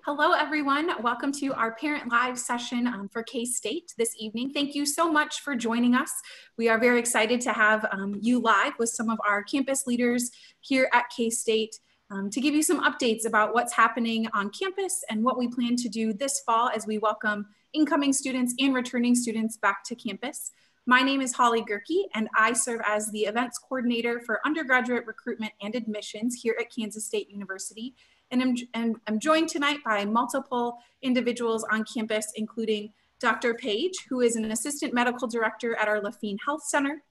Hello, everyone. Welcome to our Parent Live session for K-State this evening. Thank you so much for joining us. We are very excited to have you live with some of our campus leaders here at K-State to give you some updates about what's happening on campus and what we plan to do this fall as we welcome incoming students and returning students back to campus. My name is Holly Gerke, and I serve as the events coordinator for undergraduate recruitment and admissions here at Kansas State University. And I'm joined tonight by multiple individuals on campus, including Dr. Page, who is an assistant medical director at our Lafine Health Center.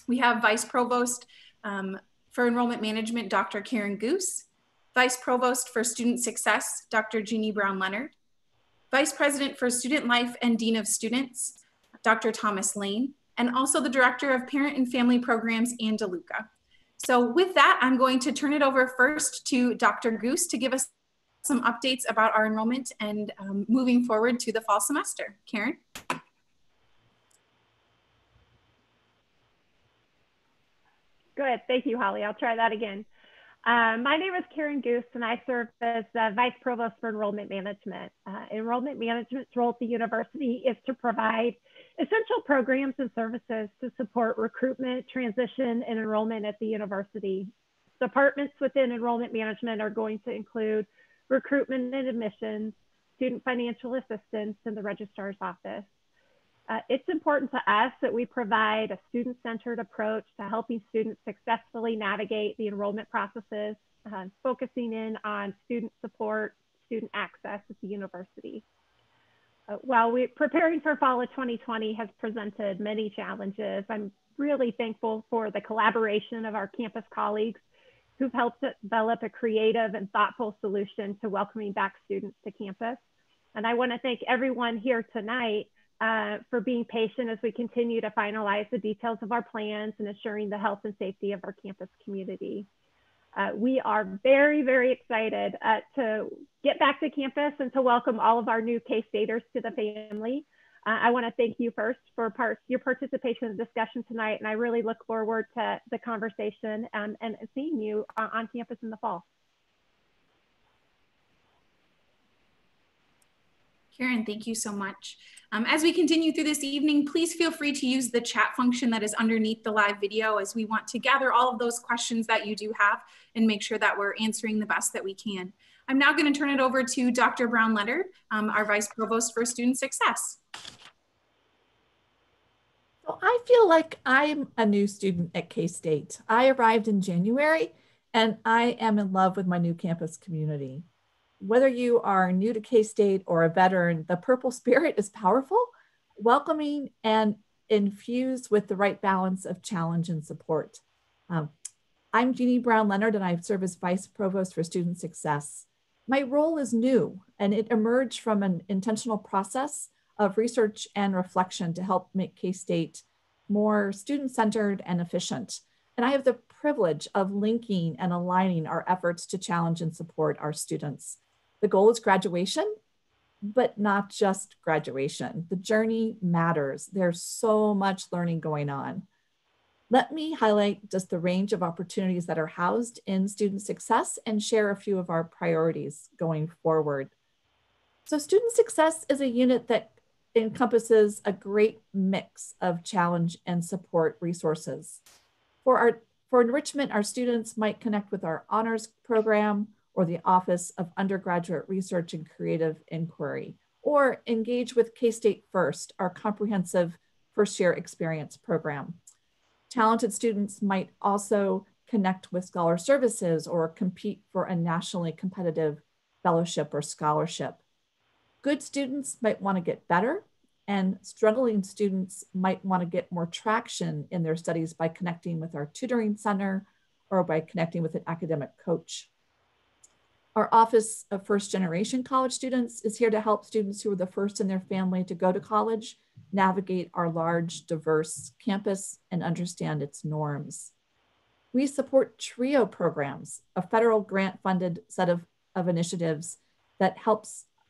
We have Vice Provost for Enrollment Management, Dr. Karen Goose, Vice Provost for Student Success, Dr. Jeannie Brown-Leonard, Vice President for Student Life and Dean of Students, Dr. Thomas Lane, and also the Director of Parent and Family Programs, Ann DeLuca. So with that, I'm going to turn it over first to Dr. Goose to give us some updates about our enrollment and moving forward to the fall semester. Karen? Good, thank you, Holly. I'll try that again. My name is Karen Goose, and I serve as the Vice Provost for Enrollment Management. Enrollment Management's role at the university is to provide essential programs and services to support recruitment, transition, and enrollment at the university. Departments within enrollment management are going to include recruitment and admissions, student financial assistance, and the registrar's office. It's important to us that we provide a student-centered approach to helping students successfully navigate the enrollment processes, focusing in on student support, student access at the university. While we're preparing for fall of 2020 has presented many challenges, I'm really thankful for the collaboration of our campus colleagues who've helped develop a creative and thoughtful solution to welcoming back students to campus. And I want to thank everyone here tonight for being patient as we continue to finalize the details of our plans and ensuring the health and safety of our campus community. We are very, very excited to get back to campus and to welcome all of our new K-Staters to the family. I want to thank you first for your participation in the discussion tonight, and I really look forward to the conversation and seeing you on campus in the fall. Karen, thank you so much. As we continue through this evening, please feel free to use the chat function that is underneath the live video, as we want to gather all of those questions that you do have and make sure that we're answering the best that we can. I'm now going to turn it over to Dr. Brown-Leonard, our Vice Provost for Student Success. So I feel like I'm a new student at K-State. I arrived in January, and I am in love with my new campus community. Whether you are new to K-State or a veteran, the purple spirit is powerful, welcoming, and infused with the right balance of challenge and support. I'm Jeannie Brown-Leonard, and I serve as Vice Provost for Student Success. My role is new, and it emerged from an intentional process of research and reflection to help make K-State more student-centered and efficient. And I have the privilege of linking and aligning our efforts to challenge and support our students. The goal is graduation, but not just graduation. The journey matters. There's so much learning going on. Let me highlight just the range of opportunities that are housed in student success and share a few of our priorities going forward. So student success is a unit that encompasses a great mix of challenge and support resources. For enrichment, our students might connect with our honors program or the Office of Undergraduate Research and Creative Inquiry, or engage with K-State First, our comprehensive first-year experience program. Talented students might also connect with Scholar Services or compete for a nationally competitive fellowship or scholarship. Good students might want to get better, and struggling students might want to get more traction in their studies by connecting with our tutoring center or by connecting with an academic coach. Our Office of First Generation College Students is here to help students who are the first in their family to go to college navigate our large, diverse campus and understand its norms. We support TRIO programs, a federal grant-funded set of initiatives that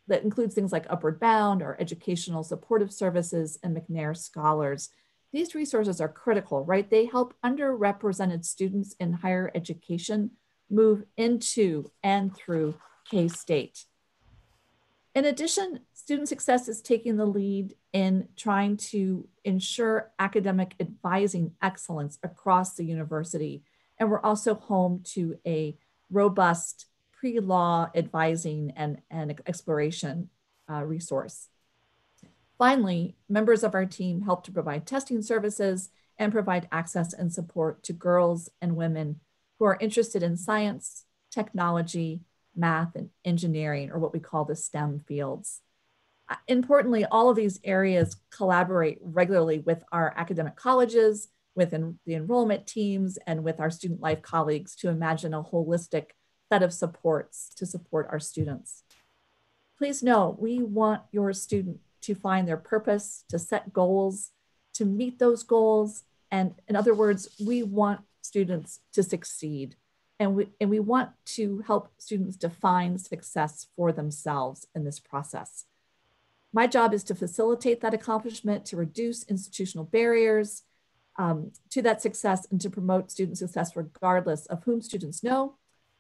includes things like Upward Bound or educational supportive services and McNair Scholars. These resources are critical, right? They help underrepresented students in higher education move into and through K-State. In addition, student success is taking the lead in trying to ensure academic advising excellence across the university. And we're also home to a robust pre-law advising and exploration resource. Finally, members of our team help to provide testing services and provide access and support to girls and women who are interested in science, technology, math, and engineering, or what we call the STEM fields. Importantly, all of these areas collaborate regularly with our academic colleges, within the enrollment teams, and with our student life colleagues to imagine a holistic set of supports to support our students. Please know, we want your student to find their purpose, to set goals, to meet those goals. And in other words, we want students to succeed. And we want to help students define success for themselves in this process. My job is to facilitate that accomplishment, to reduce institutional barriers to that success, and to promote student success regardless of whom students know,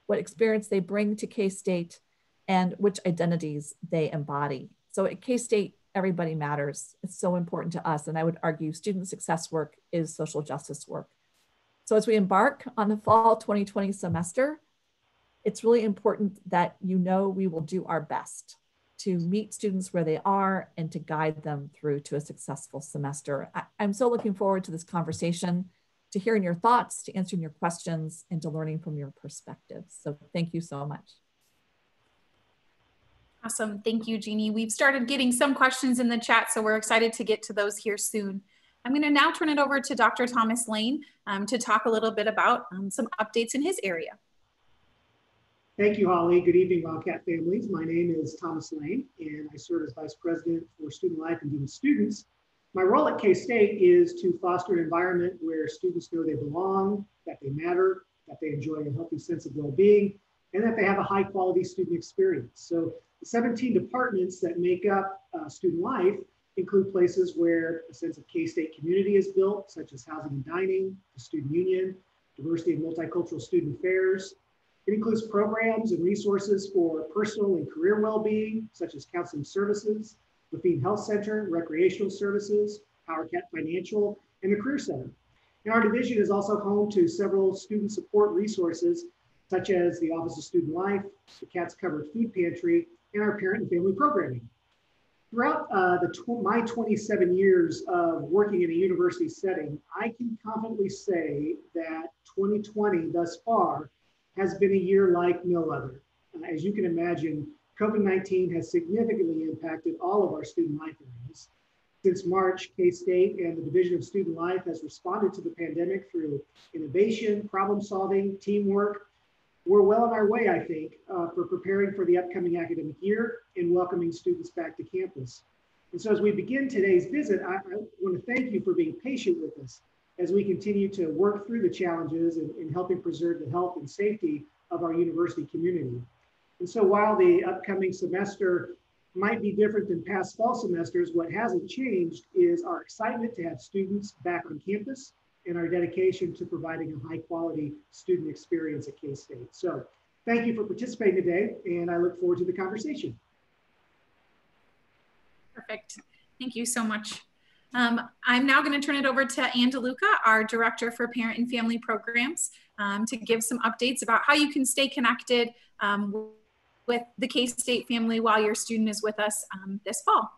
what experience they bring to K-State, and which identities they embody. So at K-State, everybody matters. It's so important to us. And I would argue student success work is social justice work. So as we embark on the fall 2020 semester, it's really important that you know we will do our best to meet students where they are and to guide them through to a successful semester. I'm so looking forward to this conversation, to hearing your thoughts, to answering your questions, and to learning from your perspectives. So thank you so much. Awesome, thank you, Jeannie. We've started getting some questions in the chat, so we're excited to get to those here soon. I'm going to now turn it over to Dr. Thomas Lane to talk a little bit about some updates in his area. Thank you, Holly. Good evening, Wildcat families. My name is Thomas Lane, and I serve as Vice President for Student Life and Dean of Students. My role at K-State is to foster an environment where students know they belong, that they matter, that they enjoy a healthy sense of well-being, and that they have a high-quality student experience. So the 17 departments that make up student life include places where a sense of K-State community is built, such as housing and dining, the student union, diversity and multicultural student affairs. It includes programs and resources for personal and career well-being, such as counseling services, the Lafine Health Center, recreational services, Wildcat Financial, and the Career Center. And our division is also home to several student support resources, such as the Office of Student Life, the CATS Covered Food Pantry, and our parent and family programming. Throughout my 27 years of working in a university setting, I can confidently say that 2020 thus far has been a year like no other. As you can imagine, COVID-19 has significantly impacted all of our student life areas. Since March, K-State and the Division of Student Life has responded to the pandemic through innovation, problem solving, teamwork. We're well on our way, I think, for preparing for the upcoming academic year and welcoming students back to campus. And so as we begin today's visit, I want to thank you for being patient with us as we continue to work through the challenges in helping preserve the health and safety of our university community. And so while the upcoming semester might be different than past fall semesters, what hasn't changed is our excitement to have students back on campus and our dedication to providing a high quality student experience at K-State. So thank you for participating today, and I look forward to the conversation. Perfect, thank you so much. I'm now going to turn it over to Ann DeLuca, our Director for Parent and Family Programs, to give some updates about how you can stay connected with the K-State family while your student is with us this fall.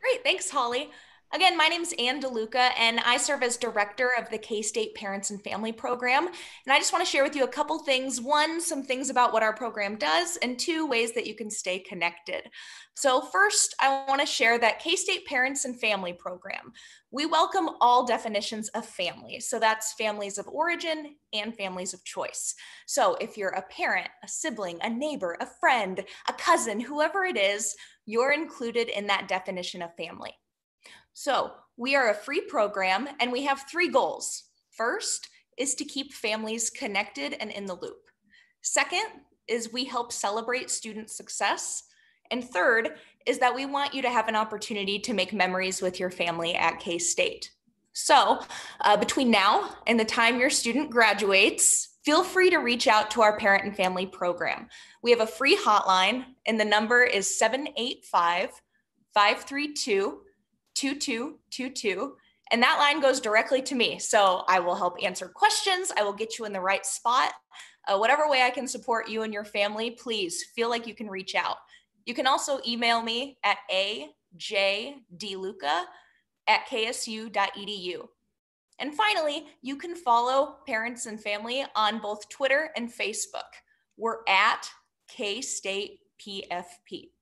Great, thanks, Holly. Again, my name is Ann DeLuca, and I serve as Director of the K-State Parents and Family Program. And I just want to share with you a couple things. One, some things about what our program does, and two, ways that you can stay connected. So first, I want to share that K-State Parents and Family Program. We welcome all definitions of family. So that's families of origin and families of choice. So if you're a parent, a sibling, a neighbor, a friend, a cousin, whoever it is, you're included in that definition of family. So we are a free program and we have 3 goals. First is to keep families connected and in the loop. Second is we help celebrate student success. And third is that we want you to have an opportunity to make memories with your family at K-State. So between now and the time your student graduates, feel free to reach out to our parent and family program. We have a free hotline, and the number is 785-532-2222. And that line goes directly to me. So I will help answer questions. I will get you in the right spot. Whatever way I can support you and your family, please feel like you can reach out. You can also email me at ajdluca@ksu.edu. And finally, you can follow Parents and Family on both Twitter and Facebook. We're at K-State PFP.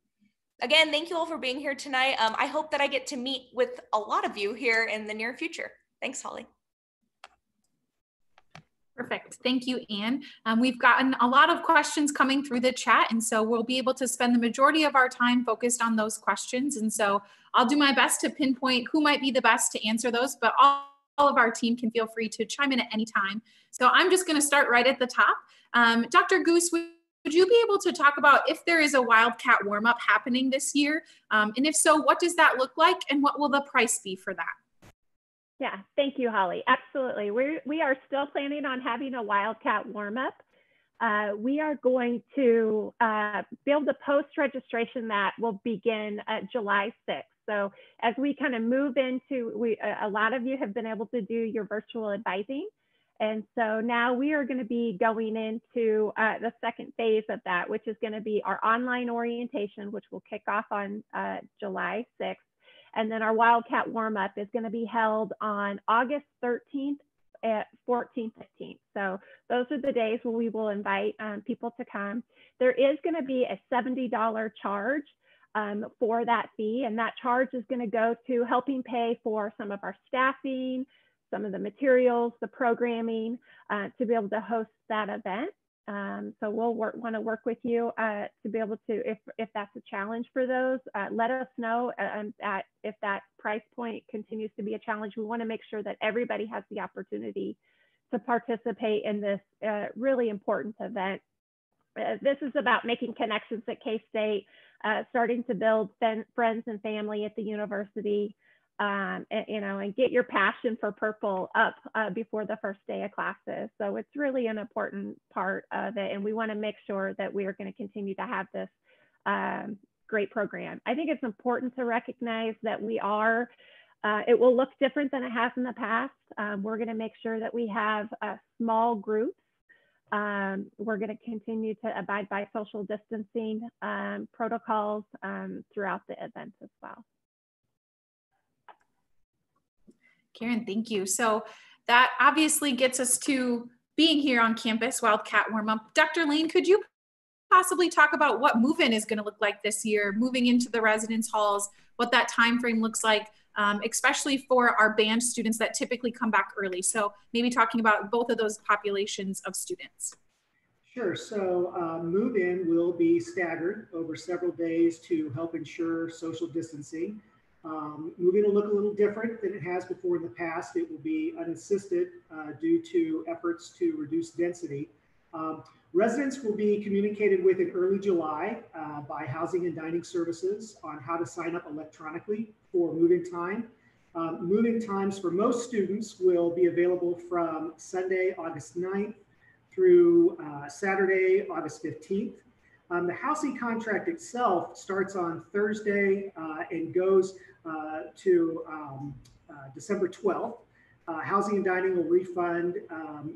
Again, thank you all for being here tonight. I hope that I get to meet with a lot of you here in the near future. Thanks, Holly. Perfect. Thank you, Anne. We've gotten a lot of questions coming through the chat, and so we'll be able to spend the majority of our time focused on those questions. And so I'll do my best to pinpoint who might be the best to answer those, but all of our team can feel free to chime in at any time. So I'm just going to start right at the top. Dr. Goose, would you be able to talk about if there is a Wildcat warm-up happening this year? And if so, what does that look like, and what will the price be for that? Yeah, thank you, Holly. Absolutely. We are still planning on having a Wildcat warm-up. We are going to be able to post registration that will begin July 6th. So as we kind of move into, a lot of you have been able to do your virtual advising. And so now we are going to be going into the second phase of that, which is going to be our online orientation, which will kick off on July 6th. And then our Wildcat warm-up is going to be held on August 13th at 14th, 15th. So those are the days where we will invite people to come. There is going to be a $70 charge for that fee. And that charge is going to go to helping pay for some of our staffing, some of the materials, the programming, to be able to host that event. So we'll want to work with you to be able to, if that's a challenge for those, let us know if that price point continues to be a challenge. We want to make sure that everybody has the opportunity to participate in this really important event. This is about making connections at K-State, starting to build friends and family at the university, and get your passion for purple up before the first day of classes. So it's really an important part of it. And we want to make sure that we are going to continue to have this great program. I think it's important to recognize that it will look different than it has in the past. We're going to make sure that we have small groups. We're going to continue to abide by social distancing protocols throughout the event as well. Karen, thank you. So that obviously gets us to being here on campus, Wildcat warm-up. Dr. Lane, could you possibly talk about what move-in is going to look like this year, moving into the residence halls, what that time frame looks like, especially for our band students that typically come back early? So maybe talking about both of those populations of students. Sure. So move-in will be staggered over several days to help ensure social distancing. Move-in will look a little different than it has before in the past. It will be unassisted due to efforts to reduce density. Residents will be communicated with in early July by Housing and Dining Services on how to sign up electronically for move-in time. Move-in times for most students will be available from Sunday, August 9th through Saturday, August 15th. The housing contract itself starts on Thursday and goes to December 12th. Housing and Dining will refund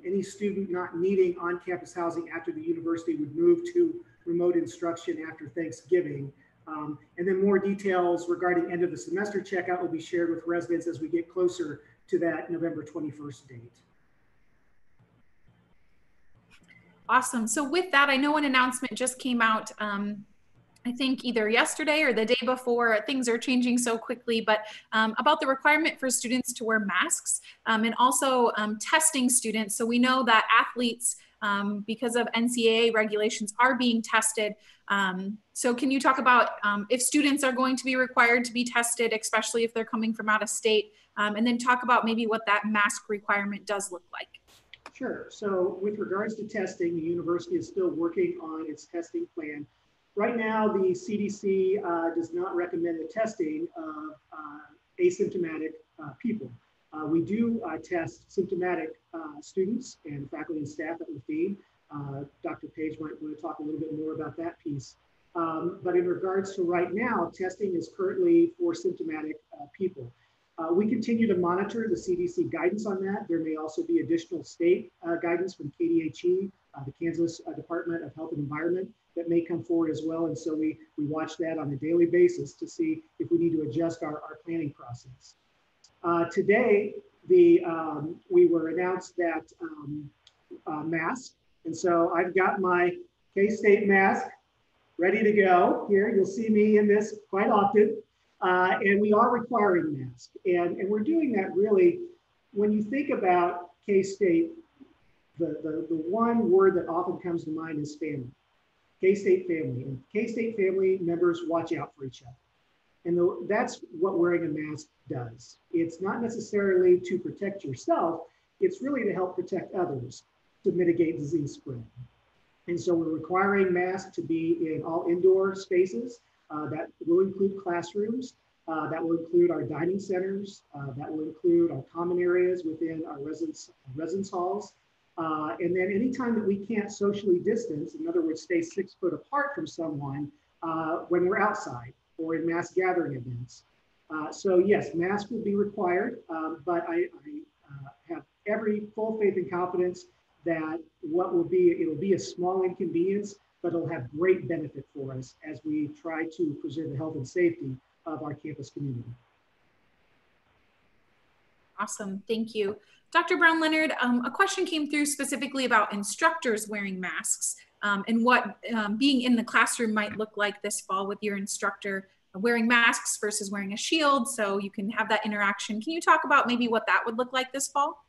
any student not needing on-campus housing after the university would move to remote instruction after Thanksgiving. And then more details regarding end of the semester checkout will be shared with residents as we get closer to that November 21st date. Awesome. So with that, I know an announcement just came out, I think either yesterday or the day before. Things are changing so quickly, but about the requirement for students to wear masks and also testing students. So we know that athletes, because of NCAA regulations, are being tested. So can you talk about if students are going to be required to be tested, especially if they're coming from out of state, and then talk about maybe what that mask requirement does look like? Sure. So with regards to testing, the university is still working on its testing plan. Right now, the CDC does not recommend the testing of asymptomatic people. We do test symptomatic students and faculty and staff at Lafayette. Dr. Page might want to talk a little bit more about that piece. But in regards to right now, testing is currently for symptomatic people. We continue to monitor the CDC guidance on that. There may also be additional state guidance from KDHE, the Kansas Department of Health and Environment, that may come forward as well. And so we watch that on a daily basis to see if we need to adjust our planning process. Today, we were announced that mask. And so I've got my K-State mask ready to go here. You'll see me in this quite often. And we are requiring masks. And we're doing that really, when you think about K-State, the one word that often comes to mind is family. K-State family. And K-State family members watch out for each other. And that's what wearing a mask does. It's not necessarily to protect yourself, it's really to help protect others, to mitigate disease spread. And so we're requiring masks to be in all indoor spaces. That will include classrooms, that will include our dining centers, that will include our common areas within our residence halls. And then anytime that we can't socially distance, in other words, stay 6 foot apart from someone when we're outside or in mass gathering events. So yes, masks will be required, but I have every full faith and confidence that it'll be a small inconvenience, but it'll have great benefit for us as we try to preserve the health and safety of our campus community. Awesome, thank you. Dr. Brown-Leonard, a question came through specifically about instructors wearing masks and what being in the classroom might look like this fall with your instructor wearing masks versus wearing a shield so you can have that interaction. Can you talk about maybe what that would look like this fall?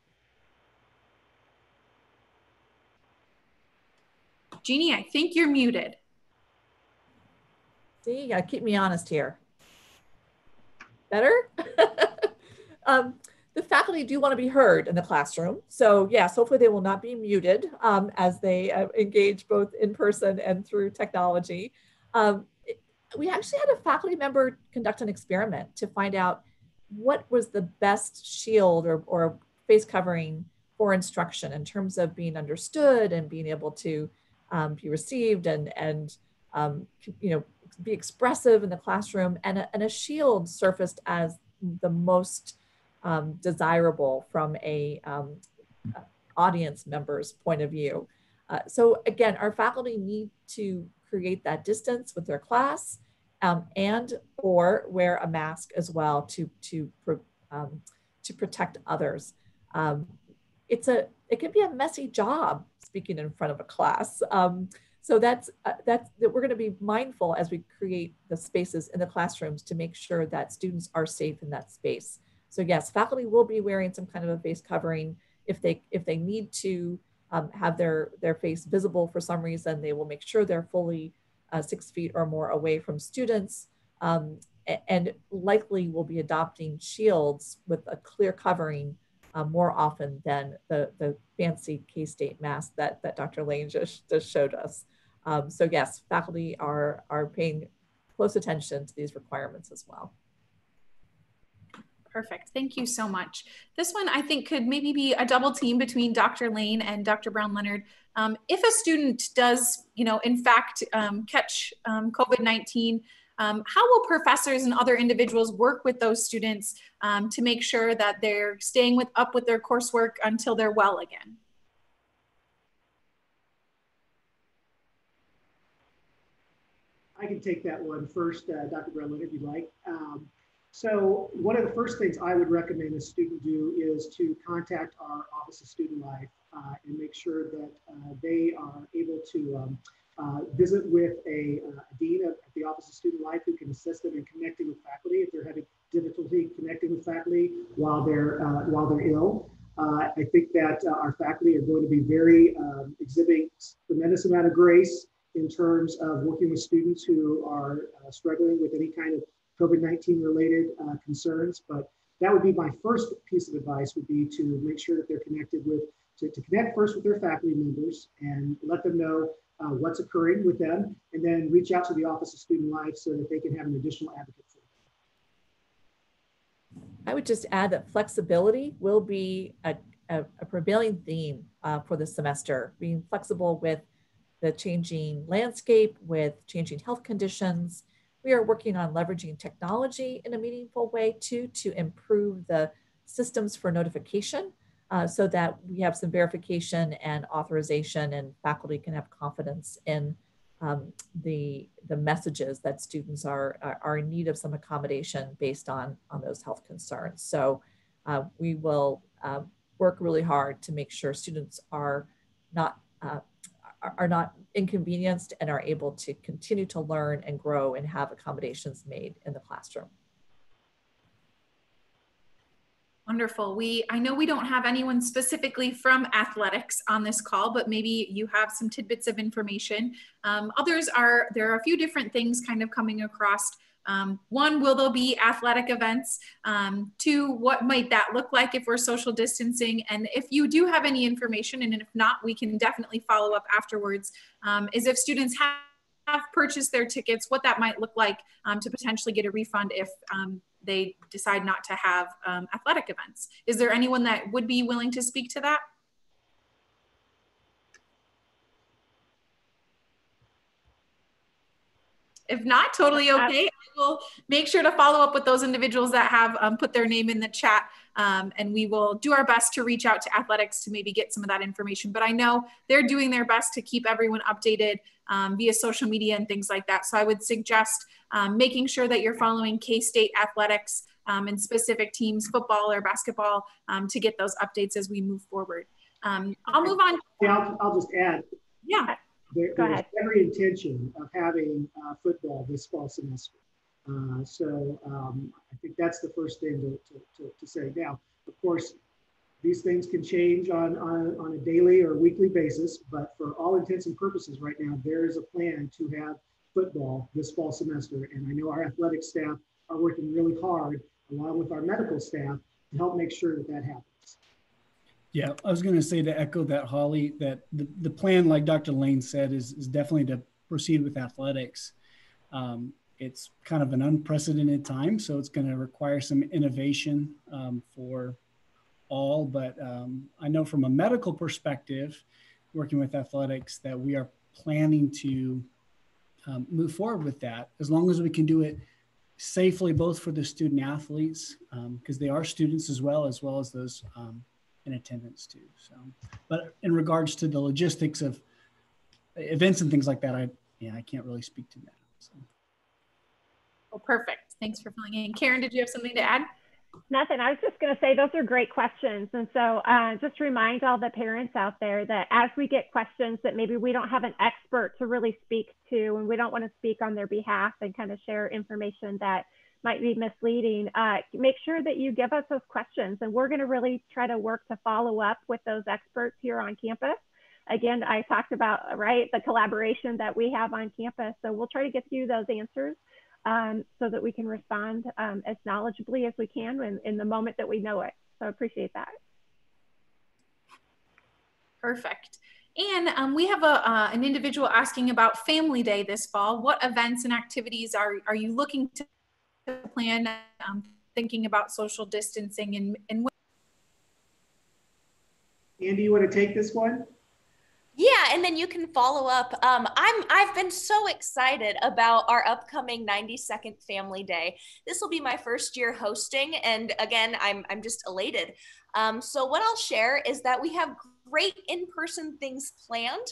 Jeannie, I think you're muted. See, you gotta keep me honest here. Better? The faculty do want to be heard in the classroom. So yes, hopefully they will not be muted as they engage both in person and through technology. We actually had a faculty member conduct an experiment to find out what was the best shield or face covering for instruction in terms of being understood and being able to be received and you know, be expressive in the classroom. And a shield surfaced as the most desirable from a audience member's point of view. So again, our faculty need to create that distance with their class and or wear a mask as well to protect others. It can be a messy job speaking in front of a class. So that's that we're going to be mindful as we create the spaces in the classrooms to make sure that students are safe in that space. So yes, faculty will be wearing some kind of a face covering. If they need to have their face visible for some reason, they will make sure they're fully 6 feet or more away from students, and likely will be adopting shields with a clear covering more often than the fancy K-State mask that Dr. Lane just showed us. So yes, faculty are paying close attention to these requirements as well. Perfect, thank you so much. This one I think could maybe be a double team between Dr. Lane and Dr. Brown-Leonard. If a student does, in fact, catch COVID-19, how will professors and other individuals work with those students to make sure that they're staying up with their coursework until they're well again? I can take that one first, Dr. Brown-Leonard, if you'd like. So one of the first things I would recommend a student do is to contact our Office of Student Life and make sure that they are able to visit with a dean at the Office of Student Life who can assist them in connecting with faculty if they're having difficulty connecting with faculty while they're ill. I think that our faculty are going to be exhibiting tremendous amount of grace in terms of working with students who are struggling with any kind of COVID-19 related concerns. But that would be my first piece of advice, would be to make sure that they're connected to connect first with their faculty members and let them know what's occurring with them, and then reach out to the Office of Student Life so that they can have an additional advocate for them. I would just add that flexibility will be a prevailing theme for the semester, being flexible with the changing landscape, with changing health conditions. We are working on leveraging technology in a meaningful way too, to improve the systems for notification so that we have some verification and authorization and faculty can have confidence in the messages that students are in need of some accommodation based on those health concerns. So we will work really hard to make sure students are not inconvenienced and are able to continue to learn and grow and have accommodations made in the classroom. Wonderful. I know we don't have anyone specifically from athletics on this call, but maybe you have some tidbits of information. There are a few different things kind of coming across. One, will there be athletic events? Two, what might that look like if we're social distancing? And if you do have any information, and if not, we can definitely follow up afterwards, is if students have purchased their tickets, what that might look like to potentially get a refund if they decide not to have athletic events. Is there anyone that would be willing to speak to that? If not, totally okay. I will make sure to follow up with those individuals that have put their name in the chat, and we will do our best to reach out to athletics to maybe get some of that information. But I know they're doing their best to keep everyone updated via social media and things like that. So I would suggest making sure that you're following K-State athletics and specific teams, football or basketball, to get those updates as we move forward. I'll move on. Yeah, I'll just add. Yeah. There's every intention of having football this fall semester. So I think that's the first thing to say. Now, of course, these things can change on a daily or weekly basis, but for all intents and purposes right now, there is a plan to have football this fall semester. And I know our athletic staff are working really hard, along with our medical staff, to help make sure that happens. Yeah, I was going to say, to echo that, Holly, that the plan, like Dr. Lane said, is definitely to proceed with athletics. It's kind of an unprecedented time, so it's going to require some innovation for all. But I know from a medical perspective, working with athletics, that we are planning to move forward with that, as long as we can do it safely, both for the student athletes, because they are students as well as those in attendance too. So, but in regards to the logistics of events and things like that, I can't really speak to that. So. Oh, perfect. Thanks for filling in. Karen, did you have something to add? Nothing. I was just going to say those are great questions. And so just remind all the parents out there that as we get questions that maybe we don't have an expert to really speak to, and we don't want to speak on their behalf and kind of share information that might be misleading, make sure that you give us those questions, and we're going to really try to work to follow up with those experts here on campus. Again, I talked about, right, the collaboration that we have on campus. So we'll try to get you those answers so that we can respond as knowledgeably as we can in the moment that we know it. So I appreciate that. Perfect. And we have an individual asking about Family Day this fall. What events and activities are you looking to plan, thinking about social distancing and Andy, you want to take this one? Yeah, and then you can follow up. I've been so excited about our upcoming 92nd Family Day. This will be my first year hosting, and again, I'm just elated. So what I'll share is that we have great in-person things planned.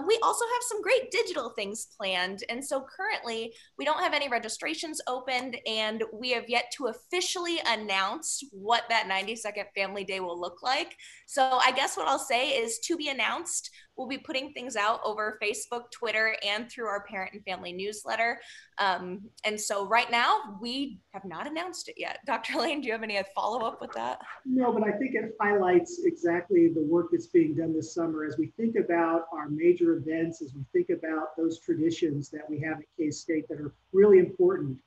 We also have some great digital things planned. And so currently we don't have any registrations opened, and we have yet to officially announce what that 92nd Family Day will look like. So I guess what I'll say is to be announced. We'll be putting things out over Facebook, Twitter, and through our parent and family newsletter. And so right now we have not announced it yet. Dr. Lane, do you have any follow-up with that? No, but I think it highlights exactly the work that's being done this summer as we think about our major events, as we think about those traditions that we have at K-State that are really important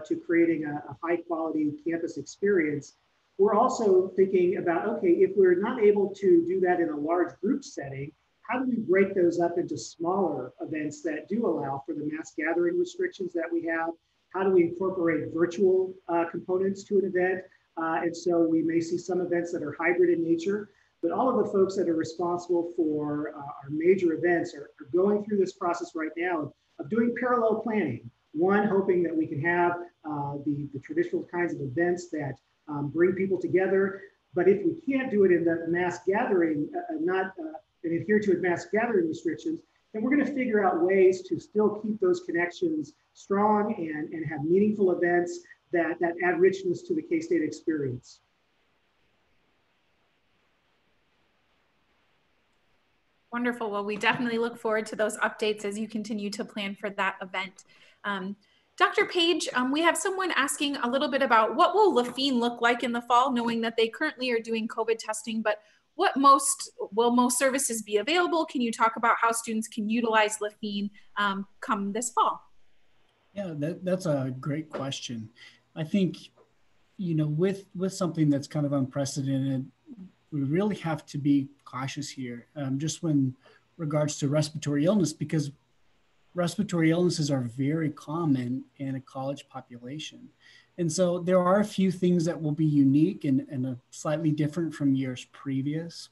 to creating a high quality campus experience. We're also thinking about, okay, if we're not able to do that in a large group setting, how do we break those up into smaller events that do allow for the mass gathering restrictions that we have? How do we incorporate virtual components to an event? And so we may see some events that are hybrid in nature, but all of the folks that are responsible for our major events are going through this process right now of doing parallel planning. One, hoping that we can have the traditional kinds of events that bring people together. But if we can't do it in the mass gathering, and adhere to mass gathering restrictions, then we're going to figure out ways to still keep those connections strong and have meaningful events that add richness to the K-State experience. Wonderful. Well, we definitely look forward to those updates as you continue to plan for that event. Dr. Page, we have someone asking a little bit about what will Lafine look like in the fall, knowing that they currently are doing COVID testing, but will most services be available? Can you talk about how students can utilize Lafine come this fall? Yeah, that's a great question. I think, with something that's kind of unprecedented, we really have to be cautious here, just when regards to respiratory illness, because respiratory illnesses are very common in a college population. And so there are a few things that will be unique and slightly different from years previous.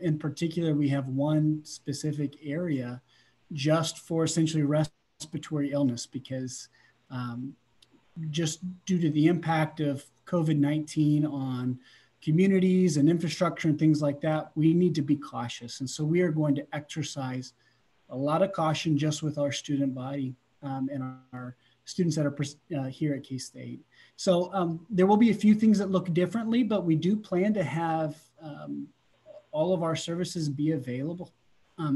In particular, we have one specific area just for essentially respiratory illness, because just due to the impact of COVID-19 on communities and infrastructure and things like that, we need to be cautious. And so we are going to exercise a lot of caution just with our student body and our students that are here at K-State. So there will be a few things that look differently, but we do plan to have all of our services be available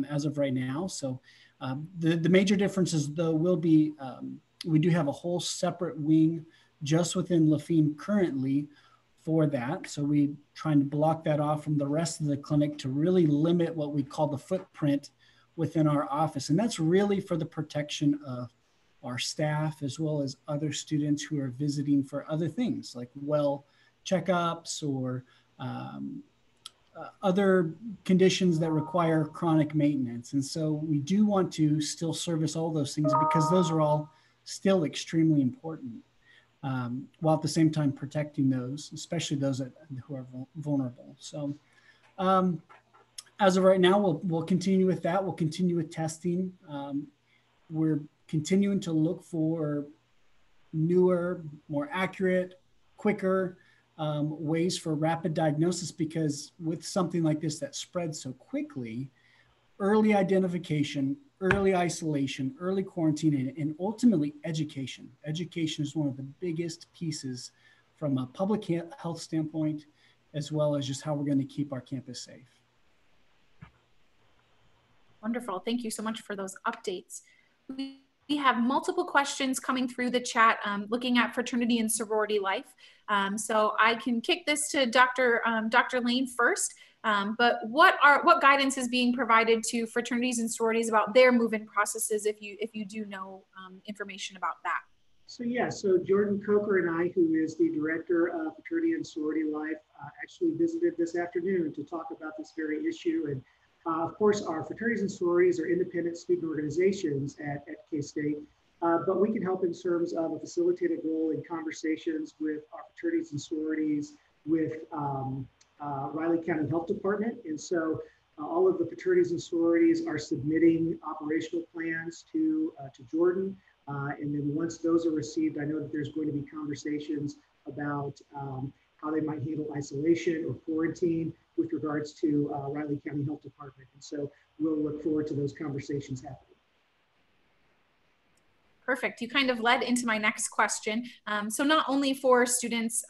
as of right now. So the major differences, though, will be we do have a whole separate wing just within Lafine currently for that. So we trying to block that off from the rest of the clinic to really limit what we call the footprint within our office. And that's really for the protection of our staff as well as other students who are visiting for other things like well checkups or other conditions that require chronic maintenance. And so we do want to still service all those things because those are all still extremely important, while at the same time protecting those, especially those who are vulnerable. So as of right now, we'll continue with that. We'll continue with testing. We're continuing to look for newer, more accurate, quicker ways for rapid diagnosis, because with something like this that spreads so quickly, early identification, early isolation, early quarantine, and ultimately education. Education is one of the biggest pieces from a public health standpoint, as well as just how we're going to keep our campus safe. Wonderful. Thank you so much for those updates. We have multiple questions coming through the chat looking at fraternity and sorority life. So I can kick this to Dr. Lane first. But what guidance is being provided to fraternities and sororities about their move-in processes, if you do know information about that? So Jordan Coker and I, who is the director of fraternity and sorority life, actually visited this afternoon to talk about this very issue. And of course, our fraternities and sororities are independent student organizations at K-State, but we can help in terms of a facilitated role in conversations with our fraternities and sororities, with Riley County Health Department. And so all of the fraternities and sororities are submitting operational plans to Jordan. And then once those are received, I know that there's going to be conversations about how they might handle isolation or quarantine with regards to Riley County Health Department. And so we'll look forward to those conversations happening. Perfect. You kind of led into my next question. So not only for students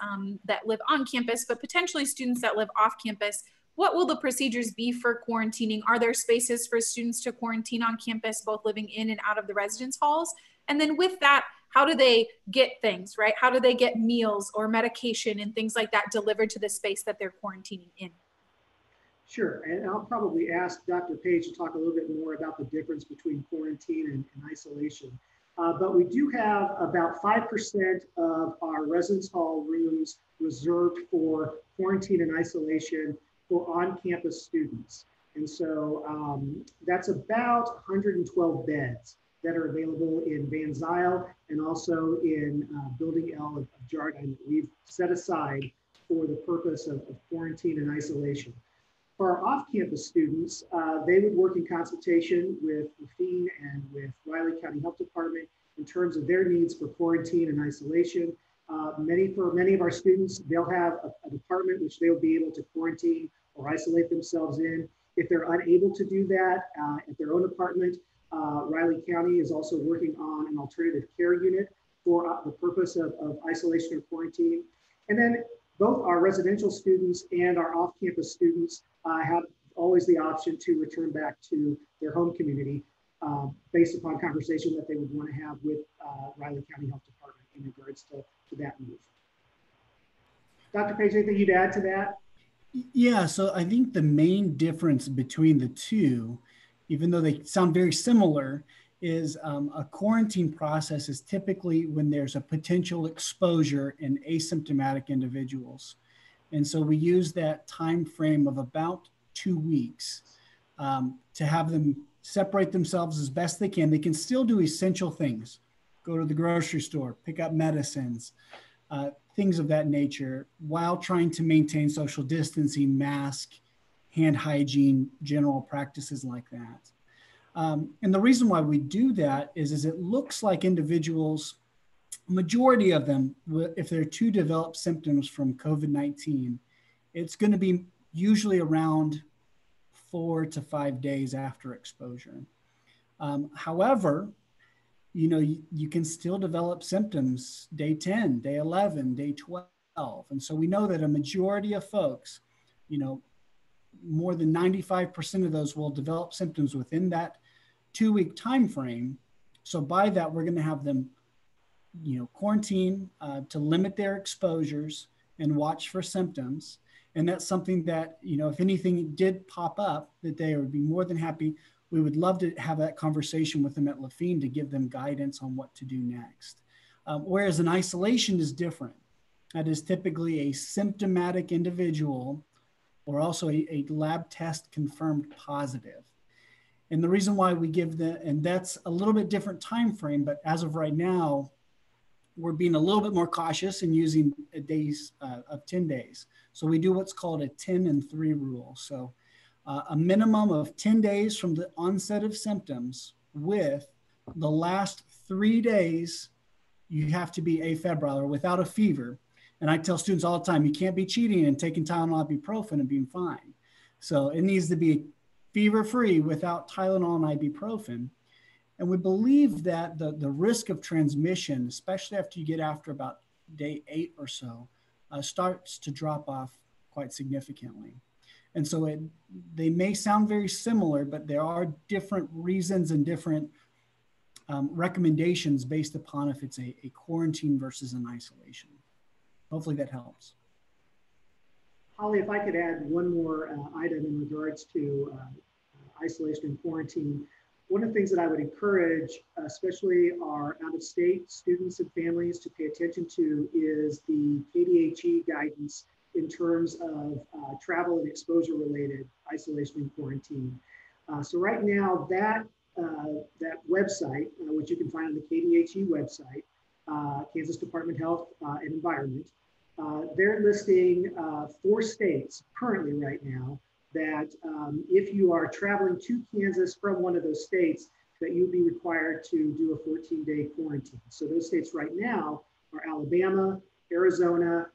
that live on campus, but potentially students that live off campus, what will the procedures be for quarantining? Are there spaces for students to quarantine on campus, both living in and out of the residence halls? And then with that, how do they get things, right? How do they get meals or medication and things like that delivered to the space that they're quarantining in? Sure, and I'll probably ask Dr. Page to talk a little bit more about the difference between quarantine and isolation. But we do have about 5% of our residence hall rooms reserved for quarantine and isolation for on-campus students. And so that's about 112 beds that are available in Van Zyl and also in Building L of Jardine that we've set aside for the purpose of quarantine and isolation. For our off-campus students, they would work in consultation with Lafine and with Riley County Health Department in terms of their needs for quarantine and isolation. For many of our students, they'll have a department which they'll be able to quarantine or isolate themselves in. If they're unable to do that at their own apartment, Riley County is also working on an alternative care unit for the purpose of isolation or quarantine. And then both our residential students and our off-campus students have always the option to return back to their home community based upon conversation that they would want to have with Riley County Health Department in regards to that move. Dr. Page, anything you'd add to that? Yeah, so I think the main difference between the two, even though they sound very similar, is a quarantine process is typically when there's a potential exposure in asymptomatic individuals. And so we use that time frame of about 2 weeks to have them separate themselves as best they can. They can still do essential things, go to the grocery store, pick up medicines, things of that nature, while trying to maintain social distancing, mask, hand hygiene, general practices like that. And the reason why we do that is it looks like individuals, majority of them, if they're to develop symptoms from COVID-19, it's going to be usually around 4 to 5 days after exposure. However, you can still develop symptoms day 10, day 11, day 12. And so we know that a majority of folks, more than 95% of those will develop symptoms within that 2-week time frame. So by that, we're going to have them, quarantine to limit their exposures and watch for symptoms. And that's something that, if anything did pop up, that they would be more than happy. We would love to have that conversation with them at Lafine to give them guidance on what to do next. Whereas an isolation is different. That is typically a symptomatic individual or also a lab test confirmed positive. And the reason why we give and that's a little bit different time frame, but as of right now, we're being a little bit more cautious and using days of 10 days. So we do what's called a 10 and 3 rule. So a minimum of 10 days from the onset of symptoms, with the last 3 days, you have to be afebrile or without a fever. And I tell students all the time, you can't be cheating and taking Tylenol, ibuprofen and being fine. So it needs to be fever-free without Tylenol and ibuprofen. And we believe that the risk of transmission, especially after you get after about day 8 or so, starts to drop off quite significantly. And so they may sound very similar, but there are different reasons and different recommendations based upon if it's a quarantine versus an isolation. Hopefully that helps. Holly, if I could add one more item in regards to isolation and quarantine. One of the things that I would encourage, especially our out-of-state students and families, to pay attention to is the KDHE guidance in terms of travel and exposure-related isolation and quarantine. So right now, that website, which you can find on the KDHE website, Kansas Department of Health and Environment, they're listing 4 states currently right now that if you are traveling to Kansas from one of those states, that you'll be required to do a 14-day quarantine. So those states right now are Alabama, Arizona,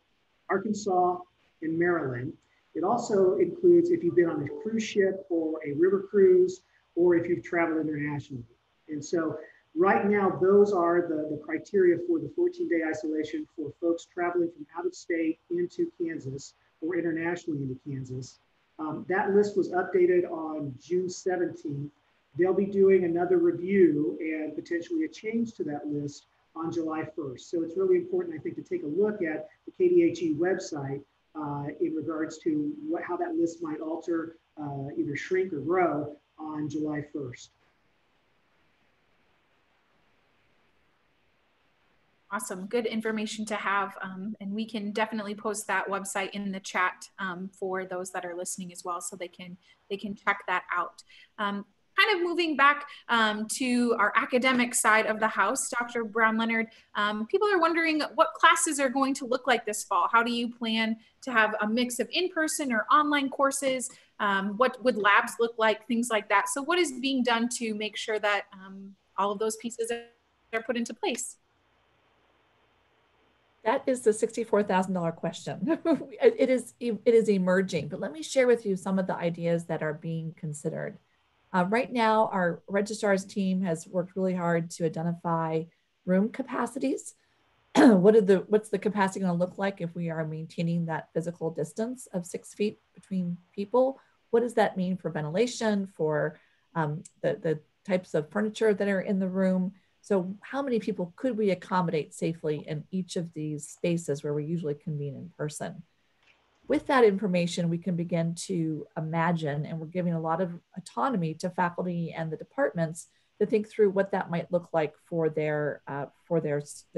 Arkansas, and Maryland. It also includes if you've been on a cruise ship or a river cruise, or if you've traveled internationally. And so right now, those are the criteria for the 14-day isolation for folks traveling from out of state into Kansas or internationally into Kansas. That list was updated on June 17th. They'll be doing another review and potentially a change to that list on July 1st. So it's really important, I think, to take a look at the KDHE website in regards to how that list might alter, either shrink or grow on July 1st. Awesome, good information to have, and we can definitely post that website in the chat for those that are listening as well, so they can check that out. Kind kind of moving back to our academic side of the house, Dr. Brown-Leonard, people are wondering what classes are going to look like this fall. How do you plan to have a mix of in-person or online courses? What would labs look like? Things like that. So what is being done to make sure that all of those pieces are put into place? That is the $64,000 question. It is emerging, but let me share with you some of the ideas that are being considered. Right now, our registrar's team has worked really hard to identify room capacities. What's the capacity going to look like if we are maintaining that physical distance of 6 feet between people? What does that mean for ventilation, for the types of furniture that are in the room? So how many people could we accommodate safely in each of these spaces where we usually convene in person? With that information, we can begin to imagine, and we're giving a lot of autonomy to faculty and the departments to think through what that might look like for their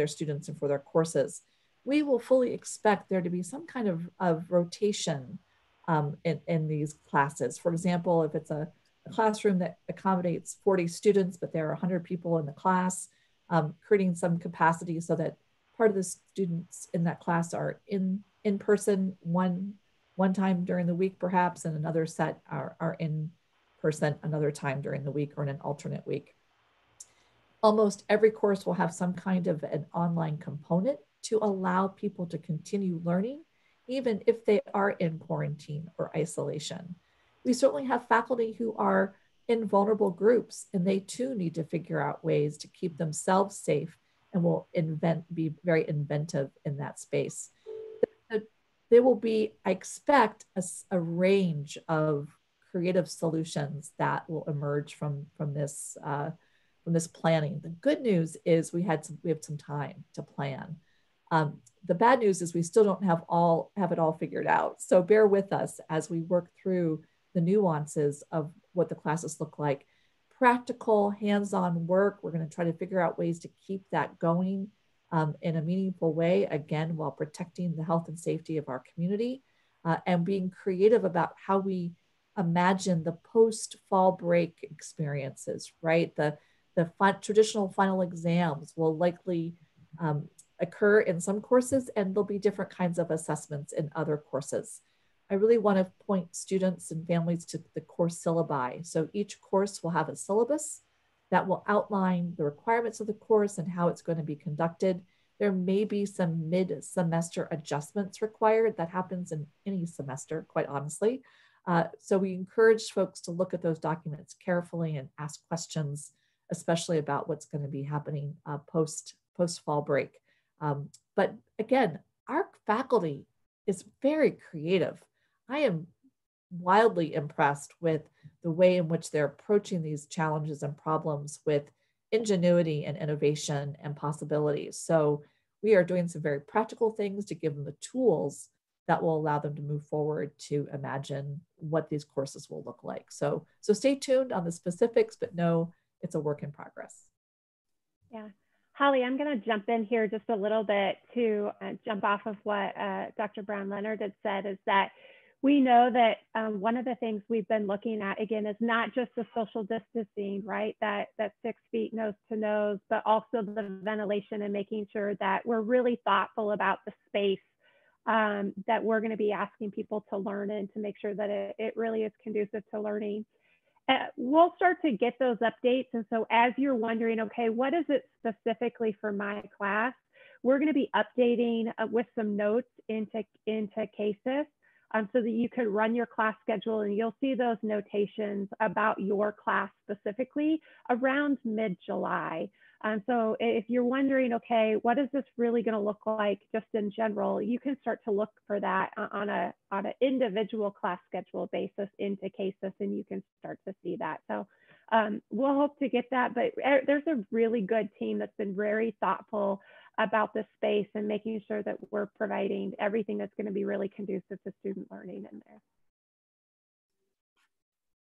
students and for their courses. We will fully expect there to be some kind of rotation in these classes. For example, if it's a classroom that accommodates 40 students, but there are 100 people in the class, creating some capacity so that part of the students in that class are in person one time during the week, perhaps, and another set are in person another time during the week or in an alternate week. Almost every course will have some kind of an online component to allow people to continue learning, even if they are in quarantine or isolation. We certainly have faculty who are in vulnerable groups, and they too need to figure out ways to keep themselves safe, and will be very inventive in that space. There will be, I expect, a range of creative solutions that will emerge from this planning. The good news is we have some time to plan. The bad news is we still don't have it all figured out. So bear with us as we work through the nuances of what the classes look like. Practical, hands-on work, we're going to try to figure out ways to keep that going in a meaningful way, again, while protecting the health and safety of our community, and being creative about how we imagine the post-fall break experiences, right? The traditional final exams will likely occur in some courses, and there'll be different kinds of assessments in other courses. I really want to point students and families to the course syllabi. So each course will have a syllabus that will outline the requirements of the course and how it's going to be conducted. There may be some mid-semester adjustments required. That happens in any semester, quite honestly. So we encourage folks to look at those documents carefully and ask questions, especially about what's going to be happening post-fall break. But again, our faculty is very creative. I am wildly impressed with the way in which they're approaching these challenges and problems with ingenuity and innovation and possibilities. So we are doing some very practical things to give them the tools that will allow them to move forward to imagine what these courses will look like. So stay tuned on the specifics, but know it's a work in progress. Yeah. Holly, I'm going to jump in here just a little bit to jump off of what Dr. Brown-Leonard had said, is that we know that one of the things we've been looking at, again, is not just the social distancing, right? That 6 feet nose to nose, but also the ventilation and making sure that we're really thoughtful about the space that we're going to be asking people to learn in, to make sure that it really is conducive to learning. We'll start to get those updates. And so as you're wondering, okay, what is it specifically for my class? We're going to be updating with some notes into cases so that you can run your class schedule, and you'll see those notations about your class specifically around mid-July. So if you're wondering, okay, what is this really going to look like just in general, you can start to look for that on an individual class schedule basis into cases, and you can start to see that. So we'll hope to get that, but there's a really good team that's been very thoughtful about the space and making sure that we're providing everything that's going to be really conducive to student learning in there.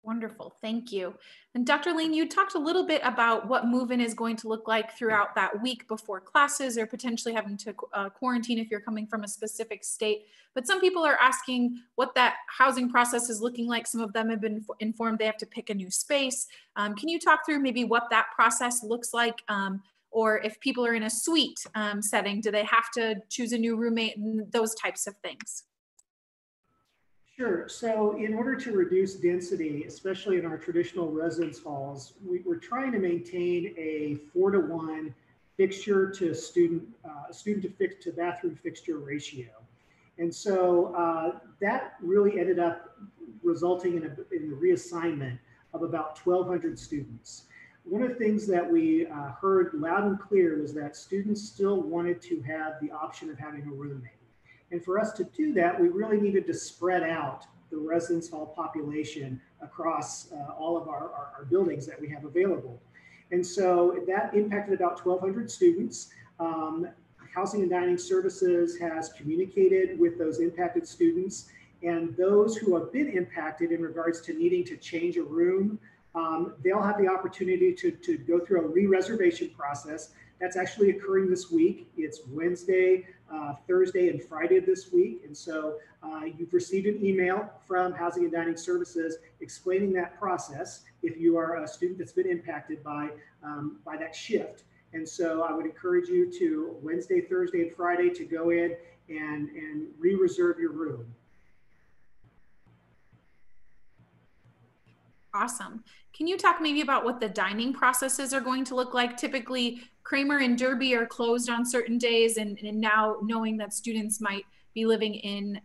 Wonderful, thank you. And Dr. Lane, you talked a little bit about what move-in is going to look like throughout that week before classes, or potentially having to quarantine if you're coming from a specific state. But some people are asking what that housing process is looking like. Some of them have been informed they have to pick a new space. Can you talk through maybe what that process looks like? Or if people are in a suite setting, do they have to choose a new roommate and those types of things? Sure. So in order to reduce density, especially in our traditional residence halls, we're trying to maintain a 4-to-1 fixture to student to bathroom fixture ratio. And so that really ended up resulting in the reassignment of about 1,200 students. One of the things that we heard loud and clear was that students still wanted to have the option of having a roommate. And for us to do that, we really needed to spread out the residence hall population across all of our buildings that we have available. And so that impacted about 1,200 students. Housing and Dining Services has communicated with those impacted students, and those who have been impacted in regards to needing to change a room, they'll have the opportunity to go through a re-reservation process. That's actually occurring this week. It's Wednesday, Thursday, and Friday of this week. And so you've received an email from Housing and Dining Services explaining that process if you are a student that's been impacted by that shift. And so I would encourage you to Wednesday, Thursday, and Friday to go in and re-reserve your room. Awesome. Can you talk maybe about what the dining processes are going to look like? Typically, Kramer and Derby are closed on certain days, and now knowing that students might be living in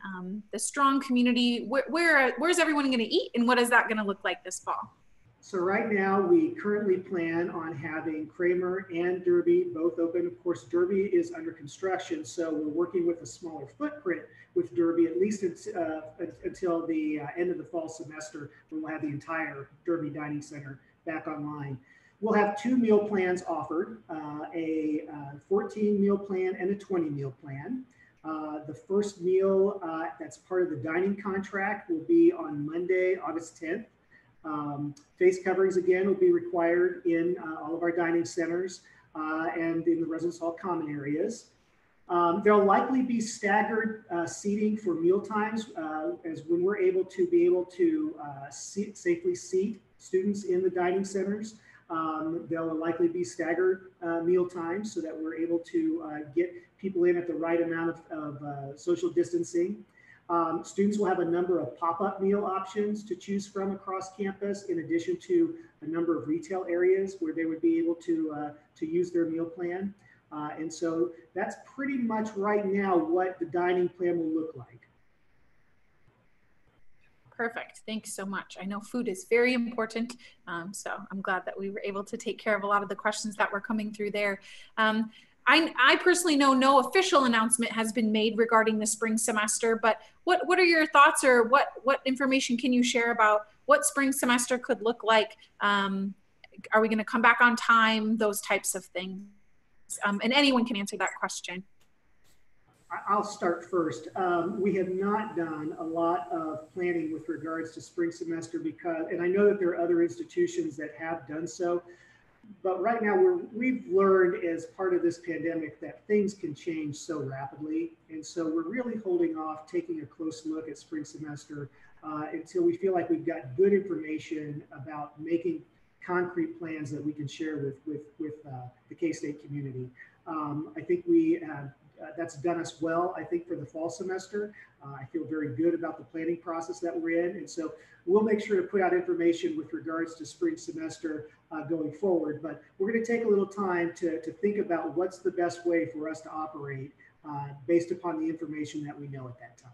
the Strong community, where's everyone going to eat, and what is that going to look like this fall? So right now, we currently plan on having Kramer and Derby both open. Of course, Derby is under construction, so we're working with a smaller footprint with Derby, at least until the end of the fall semester, when we'll have the entire Derby Dining Center back online. We'll have 2 meal plans offered, a 14 meal plan and a 20 meal plan. The first meal that's part of the dining contract will be on Monday, August 10th. Face coverings again will be required in all of our dining centers and in the residence hall common areas. There'll likely be staggered seating for meal times as when we're able to safely seat students in the dining centers. There'll likely be staggered meal times so that we're able to get people in at the right amount of social distancing. Students will have a number of pop-up meal options to choose from across campus, in addition to a number of retail areas where they would be able to use their meal plan. And so that's pretty much right now what the dining plan will look like. Perfect. Thanks so much. I know food is very important, so I'm glad that we were able to take care of a lot of the questions that were coming through there. I personally know no official announcement has been made regarding the spring semester, but what are your thoughts, or what information can you share about what spring semester could look like? Are we going to come back on time? Those types of things. And anyone can answer that question. I'll start first. We have not done a lot of planning with regards to spring semester and I know that there are other institutions that have done so, but right now we've learned as part of this pandemic that things can change so rapidly. And so we're really holding off taking a close look at spring semester until we feel like we've got good information about making concrete plans that we can share with the K-State community. I think that's done us well, I think, for the fall semester. I feel very good about the planning process that we're in. And so we'll make sure to put out information with regards to spring semester going forward. But we're going to take a little time to think about what's the best way for us to operate based upon the information that we know at that time.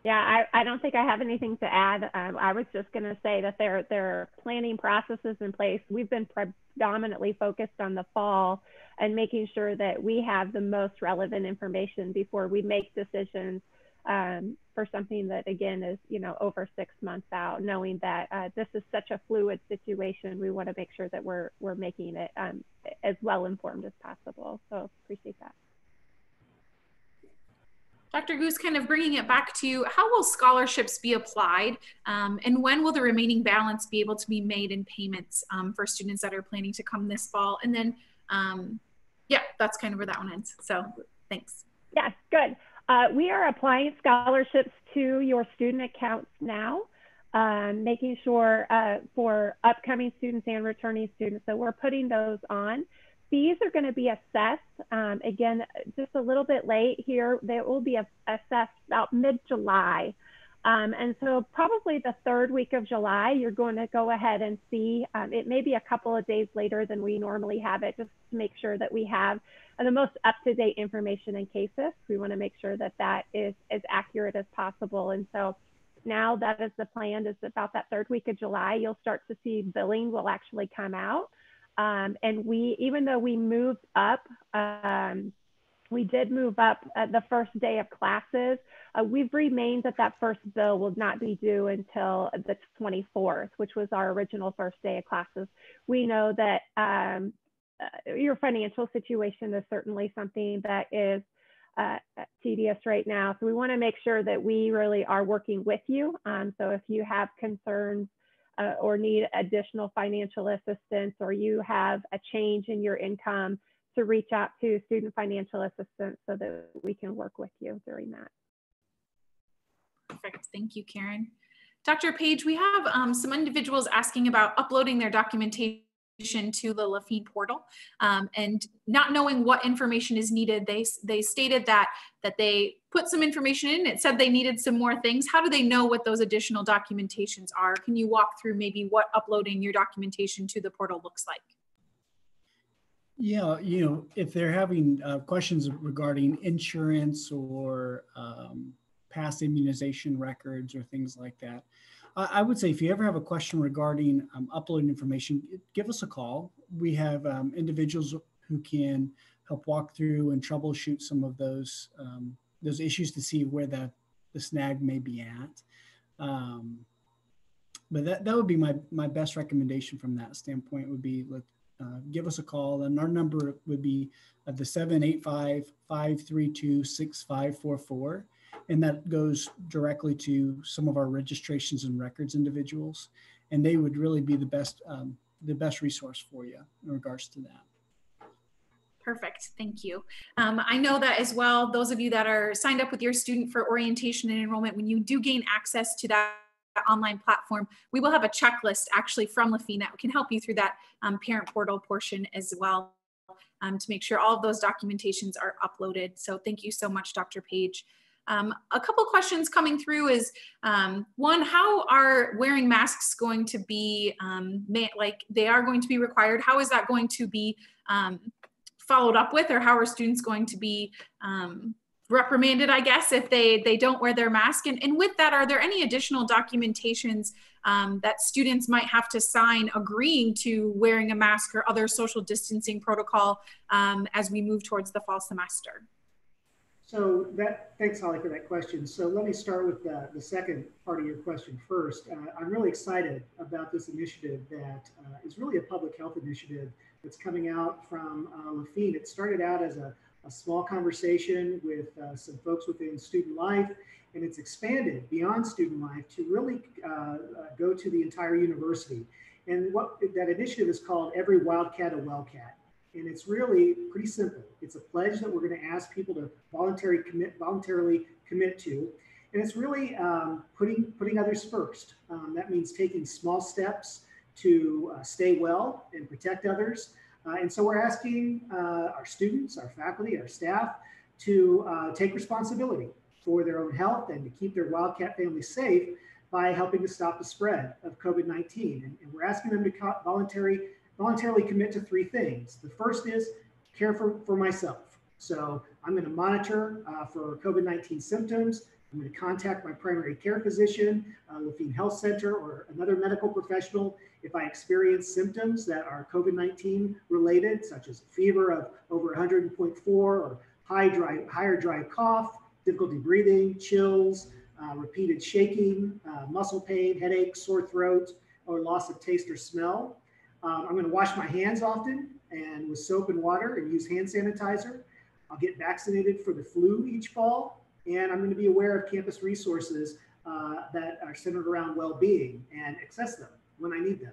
Yeah, I don't think I have anything to add. I was just going to say that there are planning processes in place. We've been predominantly focused on the fall and making sure that we have the most relevant information before we make decisions for something that, again, is over 6 months out. Knowing that this is such a fluid situation, we want to make sure that we're making it as well informed as possible. So appreciate that. Dr. Goose, kind of bringing it back to you, how will scholarships be applied, and when will the remaining balance be able to be made in payments for students that are planning to come this fall? And then, yeah, that's kind of where that one ends. So thanks. Yes, good. We are applying scholarships to your student accounts now, making sure for upcoming students and returning students. So we're putting those on. Fees are going to be assessed, again, just a little bit late here. They will be assessed about mid-July. And so probably the third week of July, you're going to go ahead and see, it may be a couple of days later than we normally have it, just to make sure that we have the most up-to-date information in cases. We want to make sure that that is as accurate as possible. And so now that is the plan, is about that third week of July, you'll start to see billing will actually come out. And even though we moved up, we did move up the first day of classes, we've remained that first bill will not be due until the 24th, which was our original first day of classes. We know that your financial situation is certainly something that is tedious right now. So we want to make sure that we really are working with you. So if you have concerns or need additional financial assistance, or you have a change in your income, to reach out to student financial assistance so that we can work with you during that. Perfect. Thank you, Karen. Dr. Page, we have some individuals asking about uploading their documentation to the Lafine portal, and not knowing what information is needed. They stated that they put some information in. It said they needed some more things. How do they know what those additional documentations are? Can you walk through maybe what uploading your documentation to the portal looks like? Yeah, if they're having questions regarding insurance or past immunization records or things like that, I would say if you ever have a question regarding uploading information, give us a call. We have individuals who can help walk through and troubleshoot some of those issues to see where the snag may be at. But that would be my best recommendation from that standpoint would be, give us a call, and our number would be the 785-532-6544. And that goes directly to some of our registrations and records individuals. And they would really be the best resource for you in regards to that. Perfect, thank you. I know that as well, those of you that are signed up with your student for orientation and enrollment, when you do gain access to that online platform, we will have a checklist actually from Lafine that can help you through that parent portal portion as well, to make sure all of those documentations are uploaded. So thank you so much, Dr. Page. A couple questions coming through is, one, how are wearing masks going to be, like they are going to be required? How is that going to be followed up with, or how are students going to be reprimanded, I guess, if they don't wear their mask? And with that, are there any additional documentations that students might have to sign agreeing to wearing a mask or other social distancing protocol as we move towards the fall semester? So thanks, Holly, for that question. So let me start with the second part of your question first. I'm really excited about this initiative that is really a public health initiative that's coming out from Lafine. It started out as a small conversation with some folks within student life, and it's expanded beyond student life to really go to the entire university. And what that initiative is called Every Wildcat a Wildcat. And it's really pretty simple. It's a pledge that we're going to ask people to voluntarily commit to. And it's really putting others first. That means taking small steps to stay well and protect others. And so we're asking our students, our faculty, our staff to take responsibility for their own health and to keep their Wildcat family safe by helping to stop the spread of COVID-19. And we're asking them to voluntarily commit to three things. The first is care for myself. So I'm going to monitor for COVID-19 symptoms. I'm going to contact my primary care physician, Lafine Health Center, or another medical professional if I experience symptoms that are COVID-19 related, such as a fever of over 100.4 or higher dry cough, difficulty breathing, chills, repeated shaking, muscle pain, headache, sore throat, or loss of taste or smell. I'm going to wash my hands often and with soap and water and use hand sanitizer. I'll get vaccinated for the flu each fall. And I'm going to be aware of campus resources that are centered around well-being and access them when I need them.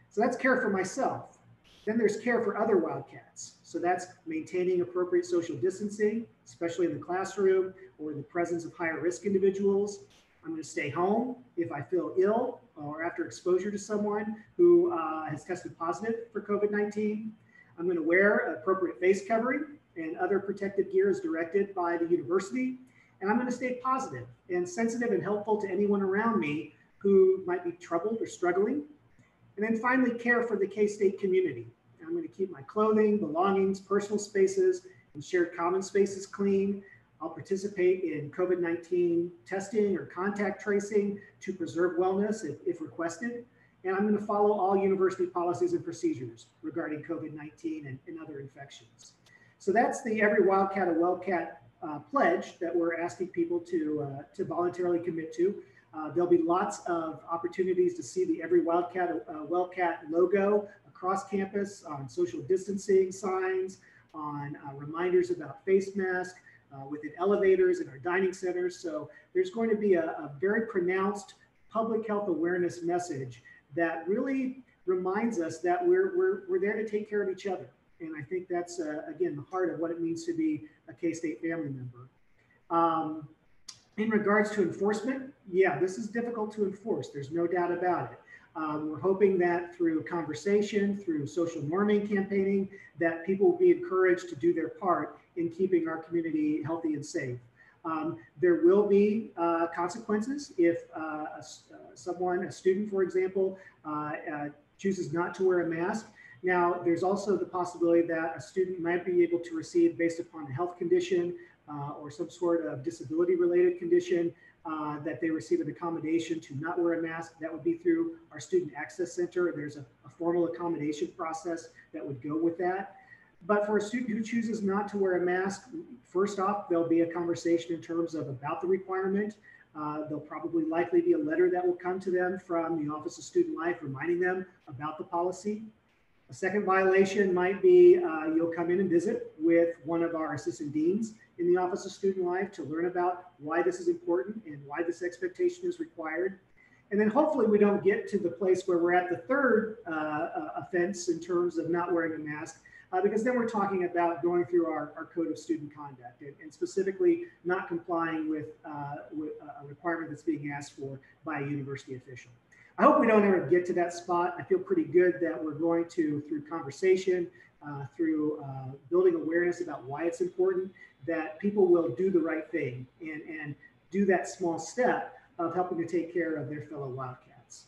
So that's care for myself. Then there's care for other Wildcats. So that's maintaining appropriate social distancing, especially in the classroom or in the presence of higher risk individuals. I'm going to stay home if I feel ill or after exposure to someone who has tested positive for COVID-19. I'm going to wear appropriate face covering and other protective gear as directed by the university. And I'm going to stay positive and sensitive and helpful to anyone around me who might be troubled or struggling. And then finally, care for the K-State community. I'm going to keep my clothing, belongings, personal spaces, and shared common spaces clean. I'll participate in COVID-19 testing or contact tracing to preserve wellness if requested. And I'm going to follow all university policies and procedures regarding COVID-19 and other infections. So that's the Every Wildcat a Wildcat pledge that we're asking people to voluntarily commit to. There'll be lots of opportunities to see the Every Wildcat Wildcat logo across campus on social distancing signs, on reminders about face masks, within elevators in our dining centers. So there's going to be a very pronounced public health awareness message that really reminds us that we're there to take care of each other. And I think that's, again, the heart of what it means to be a K-State family member. In regards to enforcement, yeah, this is difficult to enforce. There's no doubt about it. We're hoping that through conversation, through social norming campaigning, that people will be encouraged to do their part in keeping our community healthy and safe. There will be consequences if a student, for example, chooses not to wear a mask. Now, there's also the possibility that a student might be able to receive, based upon a health condition or some sort of disability-related condition, that they receive an accommodation to not wear a mask. That would be through our Student Access Center. There's a formal accommodation process that would go with that. But for a student who chooses not to wear a mask, first off, there'll be a conversation in terms of about the requirement. There'll probably likely be a letter that will come to them from the Office of Student Life reminding them about the policy. A second violation might be you'll come in and visit with one of our assistant deans in the Office of Student Life to learn about why this is important and why this expectation is required. And then hopefully we don't get to the place where we're at the third offense in terms of not wearing a mask, because then we're talking about going through our code of student conduct and specifically not complying with a requirement that's being asked for by a university official. I hope we don't ever get to that spot. I feel pretty good that we're going to, through conversation, through building awareness about why it's important, that people will do the right thing and do that small step of helping to take care of their fellow Wildcats.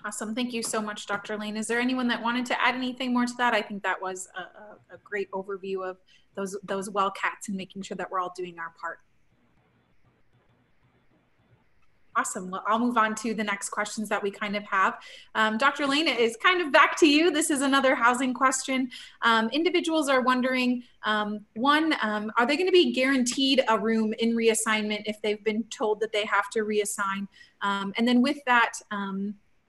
Awesome. Thank you so much, Dr. Lane. Is there anyone that wanted to add anything more to that? I think that was a great overview of those Wildcats and making sure that we're all doing our part. Awesome. Well, I'll move on to the next questions that we kind of have. Dr. Lane, it is kind of back to you. This is another housing question. Individuals are wondering, one, are they going to be guaranteed a room in reassignment if they've been told that they have to reassign? And then with that,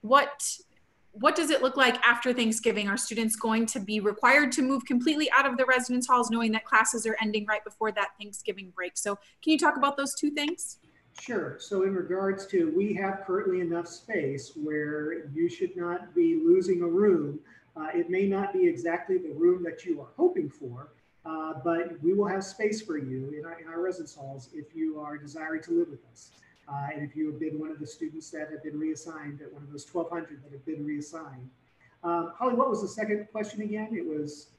what does it look like after Thanksgiving? Are students going to be required to move completely out of the residence halls knowing that classes are ending right before that Thanksgiving break? So can you talk about those two things? Sure. So in regards to, we have currently enough space where you should not be losing a room. It may not be exactly the room that you are hoping for, but we will have space for you in our residence halls if you are desiring to live with us. And if you have been one of the students that have been reassigned, at one of those 1,200 that have been reassigned. Holly, what was the second question again? It was?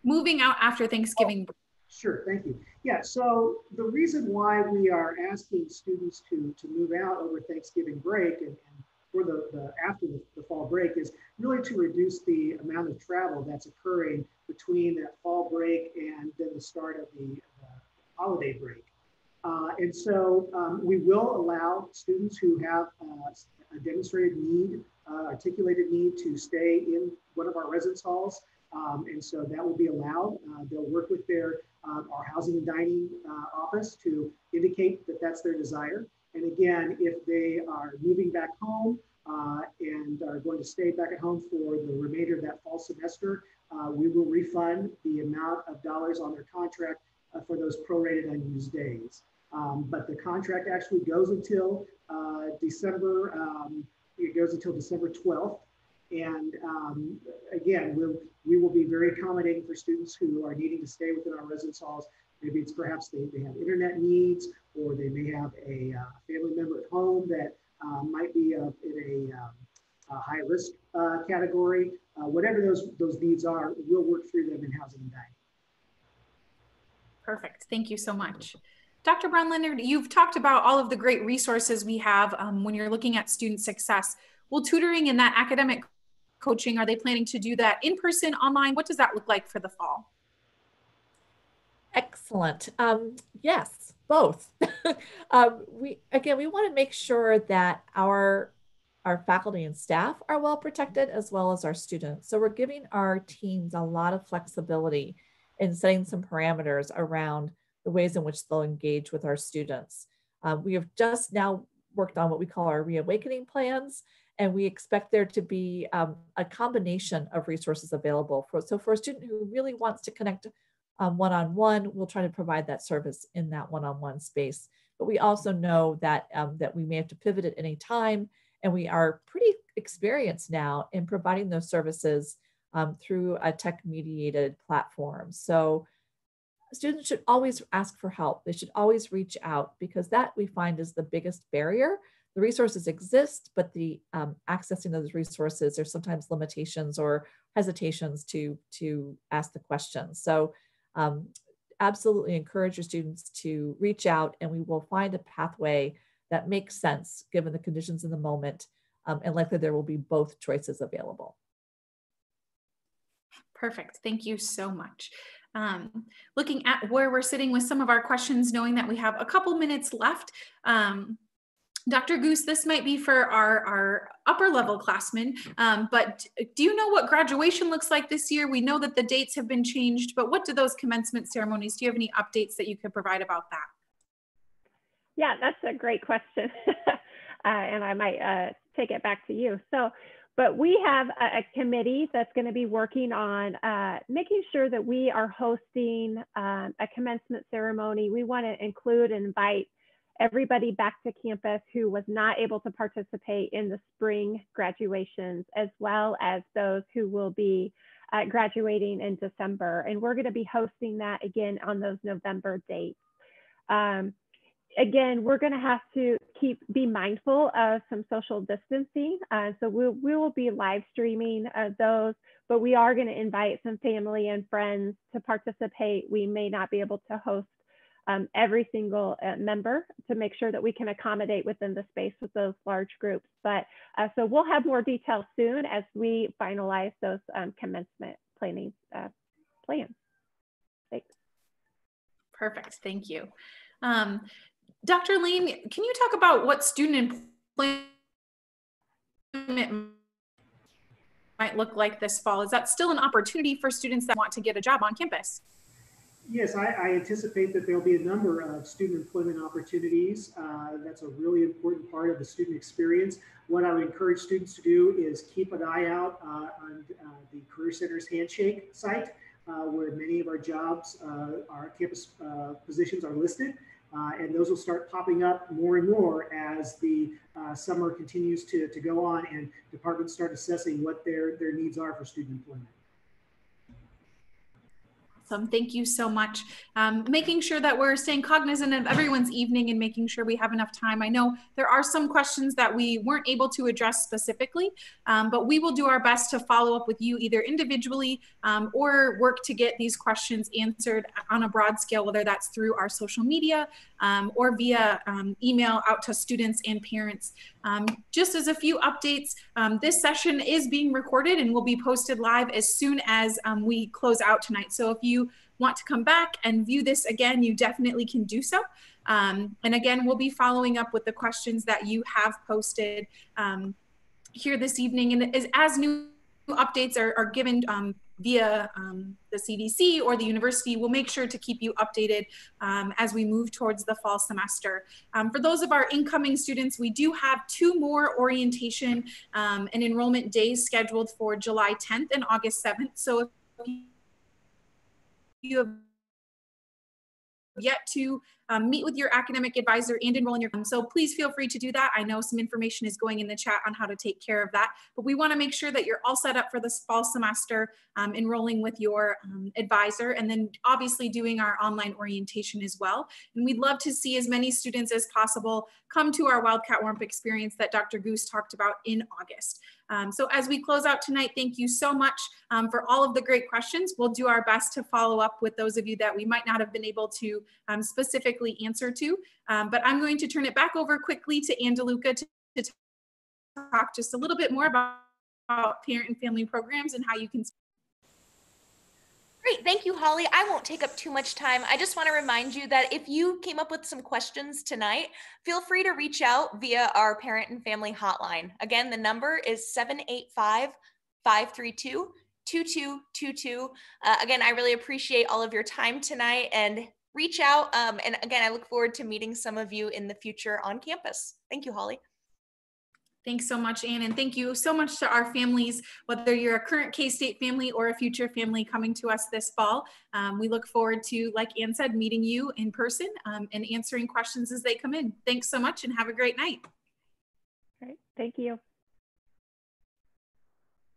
Moving out after Thanksgiving. Sure, thank you. Yeah, so the reason why we are asking students to move out over Thanksgiving break and for after the fall break is really to reduce the amount of travel that's occurring between that fall break and then the start of the holiday break. And so we will allow students who have a demonstrated need, articulated need to stay in one of our residence halls. And so that will be allowed. They'll work with our housing and dining office to indicate that that's their desire. And again, if they are moving back home and are going to stay back at home for the remainder of that fall semester, we will refund the amount of dollars on their contract for those prorated unused days. But the contract actually goes until December 12th. And again, we will be very accommodating for students who are needing to stay within our residence halls. Maybe it's perhaps they have internet needs, or they may have a family member at home that might be in a high risk category. Whatever those needs are, we'll work through them in housing and dining. Perfect. Thank you so much. Dr. Brown-Leonard, you've talked about all of the great resources we have when you're looking at student success. Will tutoring and that academic coaching, are they planning to do that in person, online? What does that look like for the fall? Excellent. Yes, both. We want to make sure that our faculty and staff are well protected, as well as our students. So we're giving our teams a lot of flexibility in setting some parameters around the ways in which they'll engage with our students. We have just now worked on what we call our reawakening plans, and we expect there to be a combination of resources available. So for a student who really wants to connect one-on-one, we'll try to provide that service in that one-on-one space. But we also know that, that we may have to pivot at any time, and we are pretty experienced now in providing those services through a tech-mediated platform. So students should always ask for help. They should always reach out, because that we find is the biggest barrier. The resources exist, but the accessing those resources, there's sometimes limitations or hesitations to ask the questions. So absolutely encourage your students to reach out, and we will find a pathway that makes sense given the conditions in the moment, and likely there will be both choices available. Perfect. Thank you so much. Looking at where we're sitting with some of our questions, knowing that we have a couple minutes left, Dr. Goose, this might be for our upper level classmen, but do you know what graduation looks like this year? We know that the dates have been changed, but what do those commencement ceremonies, do you have any updates that you could provide about that? Yeah, that's a great question. And I might take it back to you. But we have a committee that's going to be working on making sure that we are hosting a commencement ceremony. We want to include and invite everybody back to campus who was not able to participate in the spring graduations, as well as those who will be graduating in December. And we're going to be hosting that again on those November dates. Again, we're going to have to be mindful of some social distancing. So we will be live streaming those, but we are going to invite some family and friends to participate. We may not be able to host every single member to make sure that we can accommodate within the space with those large groups. But so we'll have more details soon as we finalize those commencement planning plans. Thanks. Perfect. Thank you. Dr. Lane, can you talk about what student employment might look like this fall? Is that still an opportunity for students that want to get a job on campus? Yes, I anticipate that there'll be a number of student employment opportunities. That's a really important part of the student experience. What I would encourage students to do is keep an eye out on the Career Center's Handshake site, where many of our jobs, our campus positions are listed. And those will start popping up more and more as the summer continues to go on and departments start assessing what their needs are for student employment. Awesome. Thank you so much. Making sure that we're staying cognizant of everyone's evening and making sure we have enough time. I know there are some questions that we weren't able to address specifically, but we will do our best to follow up with you either individually or work to get these questions answered on a broad scale, whether that's through our social media or via email out to students and parents. Just as a few updates, this session is being recorded and will be posted live as soon as we close out tonight. So if you want to come back and view this again, you definitely can do so. And again, we'll be following up with the questions that you have posted here this evening. And as new updates are given via the CDC or the university. We'll make sure to keep you updated as we move towards the fall semester. For those of our incoming students, we do have 2 more orientation and enrollment days scheduled for July 10th and August 7th. So if you have yet to meet with your academic advisor and enroll in your, so please feel free to do that. I know some information is going in the chat on how to take care of that, but we want to make sure that you're all set up for this fall semester, enrolling with your advisor, and then obviously doing our online orientation as well. And we'd love to see as many students as possible come to our Wildcat Warmth experience that Dr. Goose talked about in August. So as we close out tonight, thank you so much for all of the great questions. We'll do our best to follow up with those of you that we might not have been able to specifically answer to, but I'm going to turn it back over quickly to Ann DeLuca to talk just a little bit more about parent and family programs and how you can. Great, thank you, Holly. I won't take up too much time. I just want to remind you that if you came up with some questions tonight, feel free to reach out via our parent and family hotline. Again, the number is 785-532-2222. Again, I really appreciate all of your time tonight, and reach out. And again, I look forward to meeting some of you in the future on campus. Thank you, Holly. Thanks so much, Ann, and thank you so much to our families, whether you're a current K-State family or a future family coming to us this fall. We look forward to, like Ann said, meeting you in person and answering questions as they come in. Thanks so much and have a great night. Great, thank you.